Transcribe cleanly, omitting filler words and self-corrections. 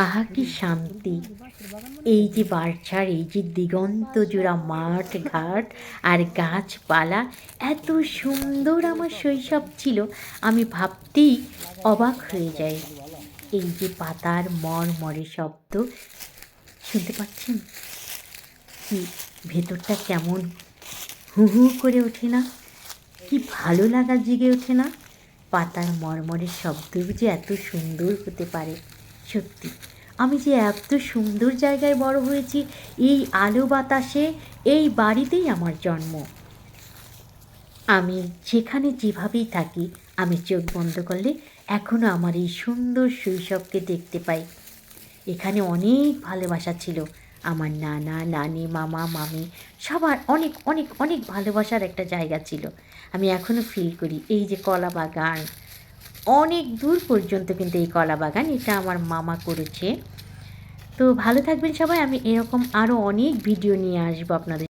আহা কি শান্তি! এই যে বার্ষার এই যে দিগন্ত জোড়া মাঠ ঘাট আর গাছপালা, এত সুন্দর আমার শৈশব ছিল, আমি ভাবতেই অবাক হয়ে যাই। এই যে পাতার মড়মড়ে শব্দ শুনতে পাচ্ছেন? কি ভেতরটা কেমন হু হু করে ওঠে না? কি ভালো লাগা জেগে ওঠে না? পাতার মড়মড়ের শব্দও যে এত সুন্দর হতে পারে। সত্যি আমি যে এত সুন্দর জায়গায় বড় হয়েছি, এই আলো বাতাসে, এই বাড়িতেই আমার জন্ম। আমি যেখানে যেভাবেই থাকি, আমি চোখ বন্ধ করলে এখনও আমার এই সুন্দর শৈশবকে দেখতে পাই। এখানে অনেক ভালোবাসা ছিল। আমার নানা, নানি, মামা, মামি সবার অনেক অনেক অনেক ভালোবাসার একটা জায়গা ছিল। আমি এখনও ফিল করি এই যে কলা বাগান, অনেক দূর পর্যন্ত কিন্তু এই কলা বাগান, এটা আমার মামা করেছে। তো ভালো থাকবেন সবাই। আমি এরকম আরও অনেক ভিডিও নিয়ে আসবো আপনাদের